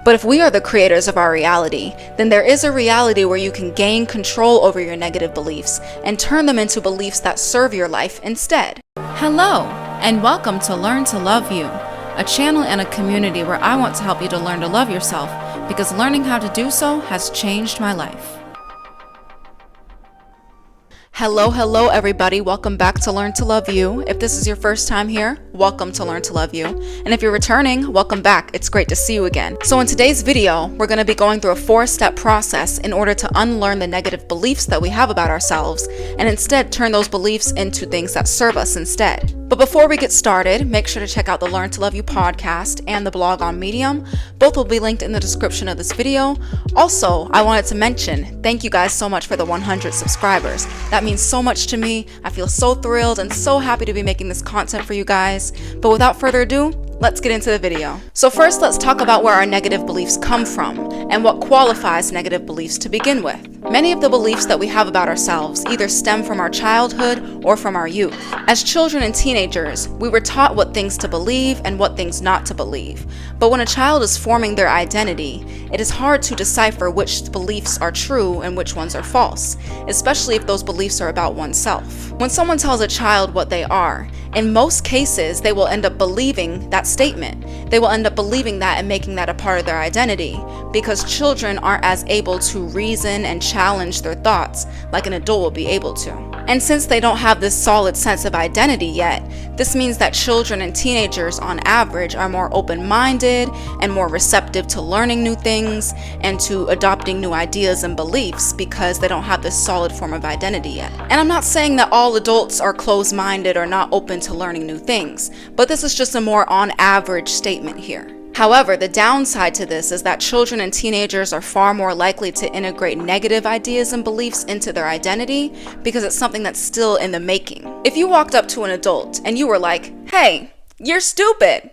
But if we are the creators of our reality, then there is a reality where you can gain control over your negative beliefs and turn them into beliefs that serve your life instead. Hello, and welcome to Learn to Love You, a channel and a community where I want to help you to learn to love yourself, because learning how to do so has changed my life. Hello everybody, welcome back to Learn to Love You. If this is your first time here, welcome to Learn to Love You. And if you're returning, welcome back. It's great to see you again. So in today's video, we're going to be going through a 4-step process in order to unlearn the negative beliefs that we have about ourselves and instead turn those beliefs into things that serve us instead. But before we get started, make sure to check out the Learn to Love You podcast and the blog on Medium. Both will be linked in the description of this video. Also, I wanted to mention, thank you guys so much for the 100 subscribers. That means so much to me. I feel so thrilled and so happy to be making this content for you guys. But without further ado, let's get into the video. So first, let's talk about where our negative beliefs come from and what qualifies negative beliefs to begin with. Many of the beliefs that we have about ourselves either stem from our childhood or from our youth. As children and teenagers, we were taught what things to believe and what things not to believe. But when a child is forming their identity, it is hard to decipher which beliefs are true and which ones are false, especially if those beliefs are about oneself. When someone tells a child what they are, in most cases, they will end up believing that statement. They will end up believing that and making that a part of their identity, because children aren't as able to reason and challenge their thoughts like an adult will be able to. And since they don't have this solid sense of identity yet, this means that children and teenagers on average are more open-minded and more receptive to learning new things and to adopting new ideas and beliefs because they don't have this solid form of identity yet. And I'm not saying that all adults are closed-minded or not open to learning new things, but this is just a more on average statement here. However, the downside to this is that children and teenagers are far more likely to integrate negative ideas and beliefs into their identity because it's something that's still in the making. If you walked up to an adult and you were like, "Hey, you're stupid,"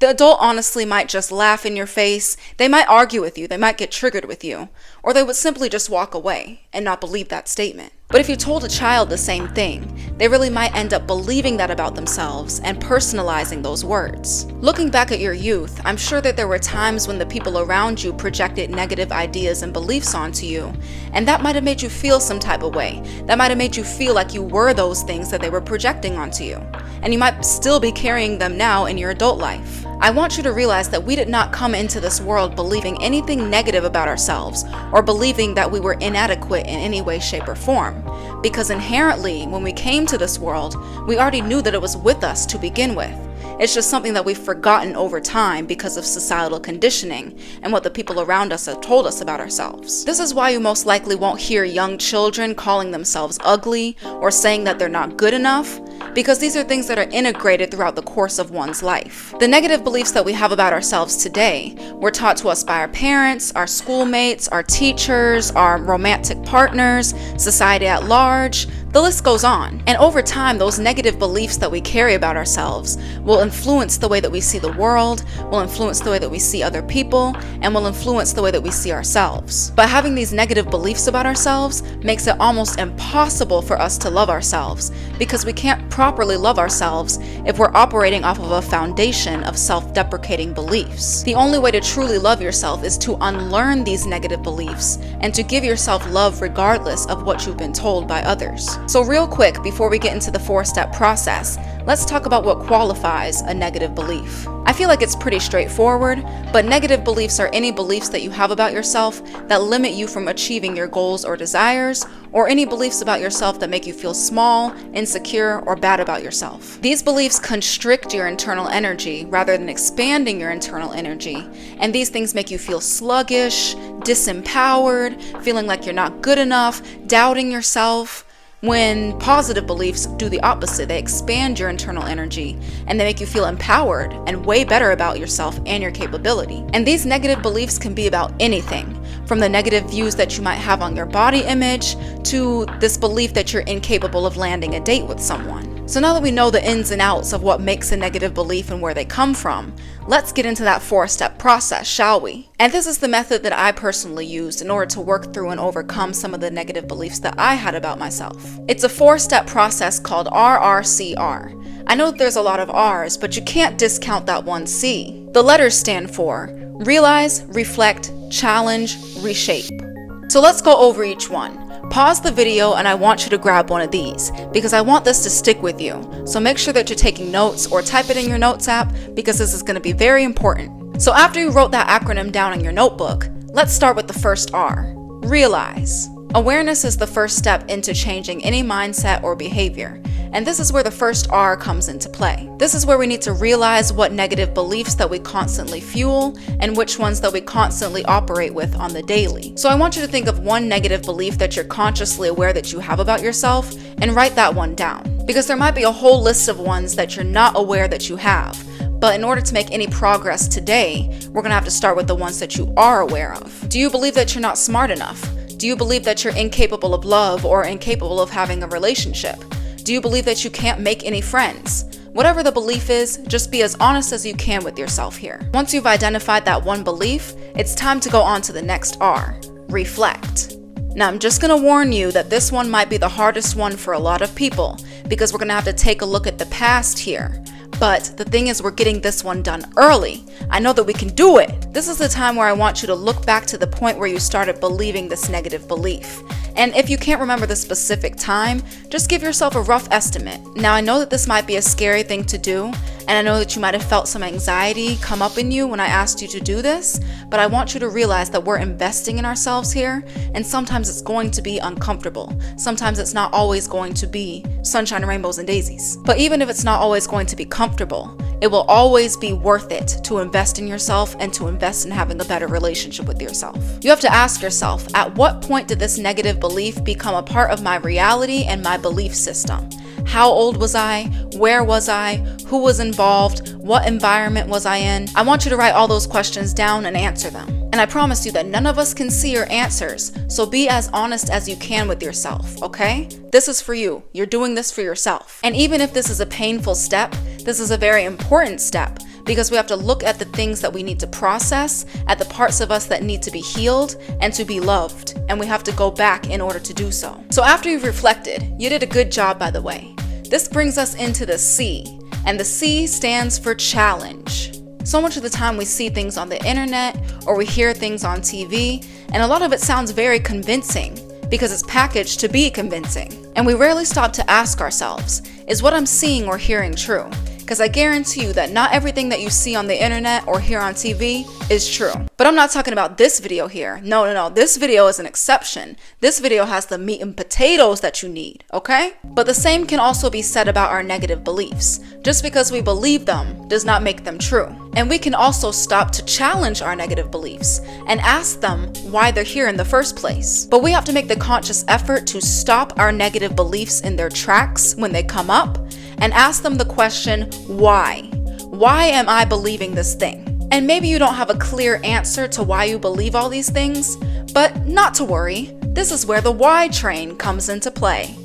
the adult honestly might just laugh in your face. They might argue with you, they might get triggered with you, or they would simply just walk away and not believe that statement. But if you told a child the same thing, they really might end up believing that about themselves and personalizing those words. Looking back at your youth, I'm sure that there were times when the people around you projected negative ideas and beliefs onto you, and that might have made you feel some type of way. That might have made you feel like you were those things that they were projecting onto you, and you might still be carrying them now in your adult life. I want you to realize that we did not come into this world believing anything negative about ourselves or believing that we were inadequate in any way, shape, or form. Because inherently, when we came to this world, we already knew that it was with us to begin with. It's just something that we've forgotten over time because of societal conditioning and what the people around us have told us about ourselves. This is why you most likely won't hear young children calling themselves ugly or saying that they're not good enough, because these are things that are integrated throughout the course of one's life. The negative beliefs that we have about ourselves today were taught to us by our parents, our schoolmates, our teachers, our romantic partners, society at large. The list goes on. And over time, those negative beliefs that we carry about ourselves will influence the way that we see the world, will influence the way that we see other people, and will influence the way that we see ourselves. But having these negative beliefs about ourselves makes it almost impossible for us to love ourselves, because we can't properly love ourselves if we're operating off of a foundation of self-deprecating beliefs. The only way to truly love yourself is to unlearn these negative beliefs and to give yourself love regardless of what you've been told by others. So real quick, before we get into the 4-step process, let's talk about what qualifies a negative belief. I feel like it's pretty straightforward, but negative beliefs are any beliefs that you have about yourself that limit you from achieving your goals or desires, or any beliefs about yourself that make you feel small, insecure, or bad about yourself. These beliefs constrict your internal energy rather than expanding your internal energy, and these things make you feel sluggish, disempowered, feeling like you're not good enough, doubting yourself. When positive beliefs do the opposite, they expand your internal energy and they make you feel empowered and way better about yourself and your capability. And these negative beliefs can be about anything, from the negative views that you might have on your body image to this belief that you're incapable of landing a date with someone. So now that we know the ins and outs of what makes a negative belief and where they come from, Let's get into that 4-step process, shall we? And this is the method that I personally used in order to work through and overcome some of the negative beliefs that I had about myself. It's a 4-step process called RRCR. I know that there's a lot of R's, but you can't discount that one C. The letters stand for realize, reflect, challenge, reshape. So let's go over each one. Pause the video and I want you to grab one of these because I want this to stick with you. So make sure that you're taking notes or type it in your notes app because this is going to be very important. So after you wrote that acronym down in your notebook, let's start with the first R, realize. Awareness is the first step into changing any mindset or behavior. And this is where the first R comes into play. This is where we need to realize what negative beliefs that we constantly fuel and which ones that we constantly operate with on the daily. So I want you to think of one negative belief that you're consciously aware that you have about yourself and write that one down. Because there might be a whole list of ones that you're not aware that you have. But in order to make any progress today, we're gonna have to start with the ones that you are aware of. Do you believe that you're not smart enough? Do you believe that you're incapable of love or incapable of having a relationship? Do you believe that you can't make any friends? Whatever the belief is, just be as honest as you can with yourself here. Once you've identified that one belief, it's time to go on to the next R, reflect. Now I'm just gonna warn you that this one might be the hardest one for a lot of people because we're gonna have to take a look at the past here. But the thing is, we're getting this one done early. I know that we can do it. This is the time where I want you to look back to the point where you started believing this negative belief. And if you can't remember the specific time, just give yourself a rough estimate. Now I know that this might be a scary thing to do, and I know that you might have felt some anxiety come up in you when I asked you to do this, but I want you to realize that we're investing in ourselves here, and sometimes it's going to be uncomfortable. Sometimes it's not always going to be sunshine, rainbows, and daisies. But even if it's not always going to be comfortable, it will always be worth it to invest in yourself and to invest in having a better relationship with yourself. You have to ask yourself, at what point did this negative belief become a part of my reality and my belief system? How old was I? Where was I? Who was involved? What environment was I in? I want you to write all those questions down and answer them. And I promise you that none of us can see your answers, so be as honest as you can with yourself, okay? This is for you. You're doing this for yourself. And even if this is a painful step, this is a very important step because we have to look at the things that we need to process, at the parts of us that need to be healed and to be loved. And we have to go back in order to do so. So after you've reflected, you did a good job, by the way. This brings us into the C, and the C stands for challenge. So much of the time we see things on the internet or we hear things on TV, and a lot of it sounds very convincing because it's packaged to be convincing. And we rarely stop to ask ourselves, is what I'm seeing or hearing true? Because I guarantee you that not everything that you see on the internet or hear on TV is true. But I'm not talking about this video here. No. This video is an exception. This video has the meat and potatoes that you need, okay? But the same can also be said about our negative beliefs. Just because we believe them does not make them true. And we can also stop to challenge our negative beliefs and ask them why they're here in the first place. But we have to make the conscious effort to stop our negative beliefs in their tracks when they come up and ask them the question, why? Why am I believing this thing? And maybe you don't have a clear answer to why you believe all these things, but not to worry. This is where the why train comes into play.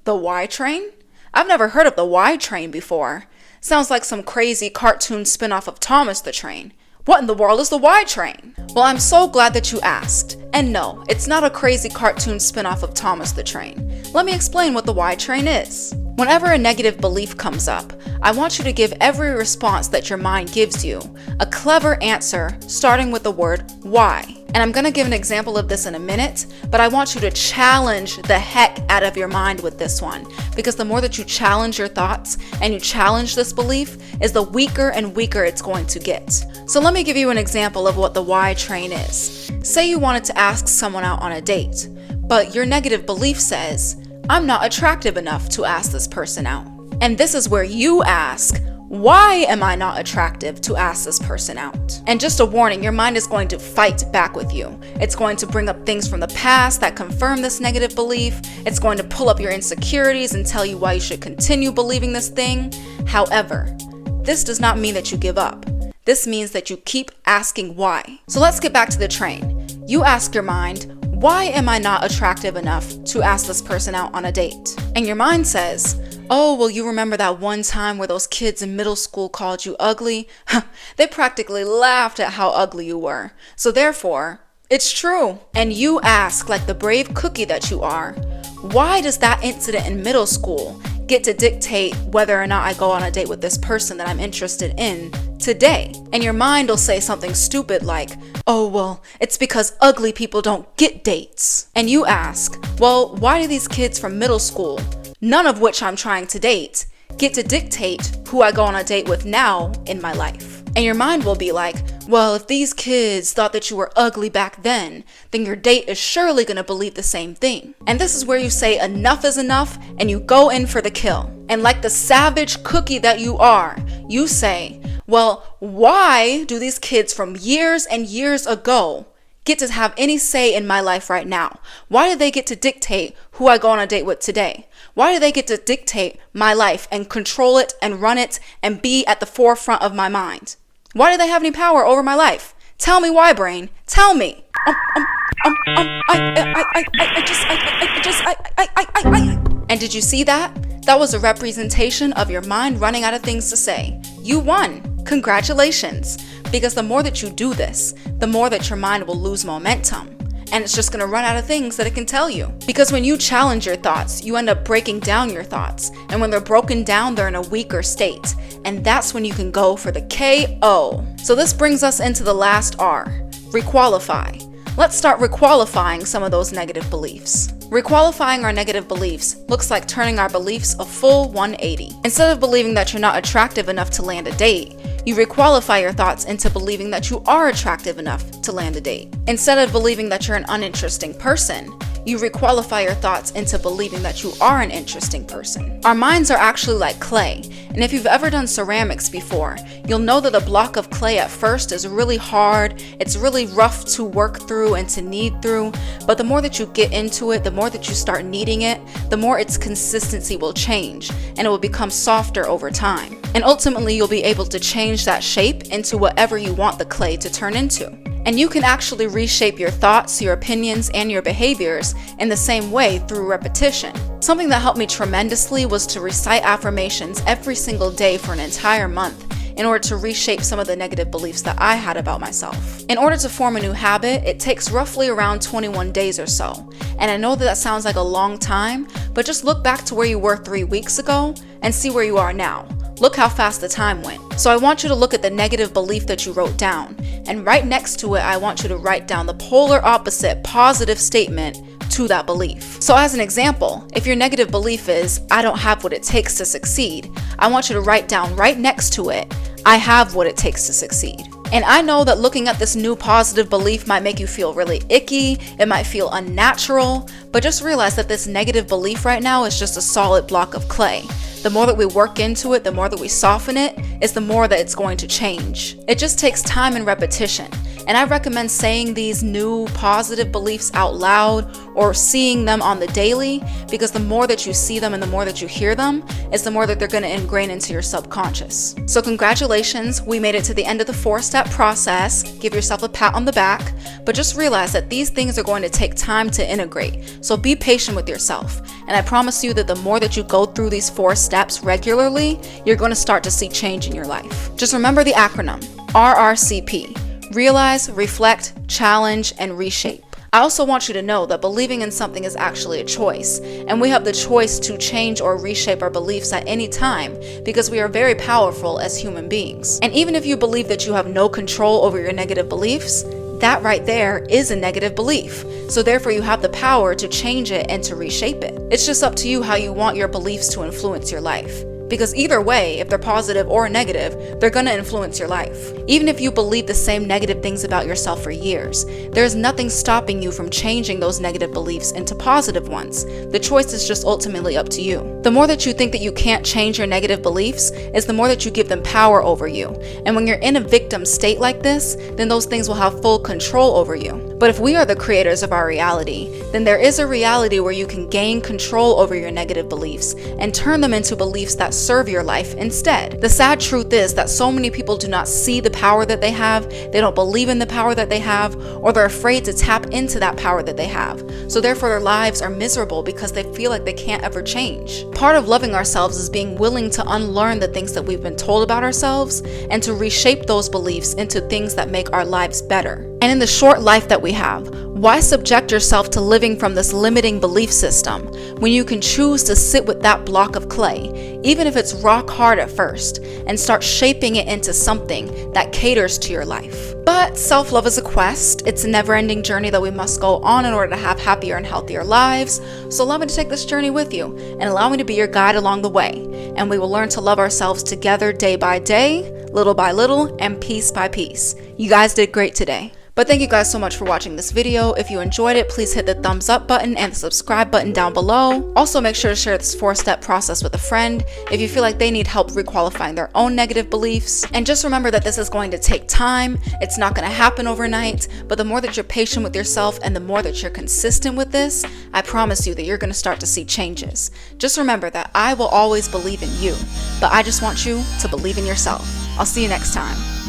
The why train? I've never heard of the why train before. Sounds like some crazy cartoon spin-off of Thomas the Train. What in the world is the why train? Well, I'm so glad that you asked. And no, it's not a crazy cartoon spin-off of Thomas the Train. Let me explain what the why train is. Whenever a negative belief comes up, I want you to give every response that your mind gives you a clever answer starting with the word why. And I'm going to give an example of this in a minute, but I want you to challenge the heck out of your mind with this one, because the more that you challenge your thoughts and you challenge this belief, is the weaker and weaker it's going to get. So let me give you an example of what the why train is. Say you wanted to ask someone out on a date, but your negative belief says, I'm not attractive enough to ask this person out. And this is where you ask, why am I not attractive to ask this person out? And just a warning, your mind is going to fight back with you. It's going to bring up things from the past that confirm this negative belief. It's going to pull up your insecurities and tell you why you should continue believing this thing. However, this does not mean that you give up. This means that you keep asking why. So let's get back to the train. You ask your mind, why am I not attractive enough to ask this person out on a date? And your mind says, oh, well, you remember that one time where those kids in middle school called you ugly? They practically laughed at how ugly you were. So therefore, it's true. And you ask, like the brave cookie that you are, why does that incident in middle school get to dictate whether or not I go on a date with this person that I'm interested in today? And your mind will say something stupid like, oh, well, it's because ugly people don't get dates. And you ask, well, why do these kids from middle school, none of which I'm trying to date, get to dictate who I go on a date with now in my life? And your mind will be like, well, if these kids thought that you were ugly back then your date is surely going to believe the same thing. And this is where you say enough is enough and you go in for the kill. And like the savage cookie that you are, you say, well, why do these kids from years and years ago get to have any say in my life right now? Why do they get to dictate who I go on a date with today? Why do they get to dictate my life and control it and run it and be at the forefront of my mind? Why do they have any power over my life? Tell me why, brain. Tell me. And did you see that? That was a representation of your mind running out of things to say. You won. Congratulations. Because the more that you do this, the more that your mind will lose momentum. And it's just going to run out of things that it can tell you. Because when you challenge your thoughts, you end up breaking down your thoughts. And when they're broken down, they're in a weaker state. And that's when you can go for the KO. So this brings us into the last R, requalify. Let's start requalifying some of those negative beliefs. Requalifying our negative beliefs looks like turning our beliefs a full 180. Instead of believing that you're not attractive enough to land a date, you requalify your thoughts into believing that you are attractive enough to land a date. Instead of believing that you're an uninteresting person, you requalify your thoughts into believing that you are an interesting person. Our minds are actually like clay, and if you've ever done ceramics before, you'll know that a block of clay at first is really hard, it's really rough to work through and to knead through, but the more that you get into it, the more that you start kneading it, the more its consistency will change, and it will become softer over time. And ultimately, you'll be able to change that shape into whatever you want the clay to turn into. And you can actually reshape your thoughts, your opinions, and your behaviors in the same way through repetition. Something that helped me tremendously was to recite affirmations every single day for an entire month in order to reshape some of the negative beliefs that I had about myself. In order to form a new habit, it takes roughly around 21 days or so. And I know that that sounds like a long time, but just look back to where you were 3 weeks ago and see where you are now. Look how fast the time went. So I want you to look at the negative belief that you wrote down, and right next to it, I want you to write down the polar opposite positive statement to that belief. So as an example, if your negative belief is, I don't have what it takes to succeed, I want you to write down right next to it, I have what it takes to succeed. And I know that looking at this new positive belief might make you feel really icky, it might feel unnatural, but just realize that this negative belief right now is just a solid block of clay. The more that we work into it, the more that we soften it, is the more that it's going to change. It just takes time and repetition. And I recommend saying these new positive beliefs out loud or seeing them on the daily, because the more that you see them and the more that you hear them is the more that they're going to ingrain into your subconscious. So congratulations, we made it to the end of the 4-step process. Give yourself a pat on the back, but just realize that these things are going to take time to integrate. So be patient with yourself. And I promise you that the more that you go through these 4 steps regularly, you're going to start to see change in your life. Just remember the acronym, RRCP. Realize, reflect, challenge, and reshape. I also want you to know that believing in something is actually a choice, and we have the choice to change or reshape our beliefs at any time because we are very powerful as human beings. And even if you believe that you have no control over your negative beliefs, that right there is a negative belief. So therefore you have the power to change it and to reshape it. It's just up to you how you want your beliefs to influence your life. Because either way, if they're positive or negative, they're going to influence your life. Even if you believe the same negative things about yourself for years, there's nothing stopping you from changing those negative beliefs into positive ones. The choice is just ultimately up to you. The more that you think that you can't change your negative beliefs is the more that you give them power over you. And when you're in a victim state like this, then those things will have full control over you. But if we are the creators of our reality, then there is a reality where you can gain control over your negative beliefs and turn them into beliefs that serve your life instead. The sad truth is that so many people do not see the power that they have, they don't believe in the power that they have, or they're afraid to tap into that power that they have. So therefore their lives are miserable because they feel like they can't ever change. Part of loving ourselves is being willing to unlearn the things that we've been told about ourselves and to reshape those beliefs into things that make our lives better. And in the short life that we have, why subject yourself to living from this limiting belief system when you can choose to sit with that block of clay, even if it's rock hard at first, and start shaping it into something that caters to your life? But self-love is a quest. It's a never-ending journey that we must go on in order to have happier and healthier lives. So allow me to take this journey with you and allow me to be your guide along the way. And we will learn to love ourselves together day by day, little by little, and piece by piece. You guys did great today. But thank you guys so much for watching this video. If you enjoyed it, please hit the thumbs up button and the subscribe button down below. Also, make sure to share this 4-step process with a friend if you feel like they need help requalifying their own negative beliefs. And just remember that this is going to take time. It's not going to happen overnight, but the more that you're patient with yourself and the more that you're consistent with this, I promise you that you're going to start to see changes. Just remember that I will always believe in you, but I just want you to believe in yourself. I'll see you next time.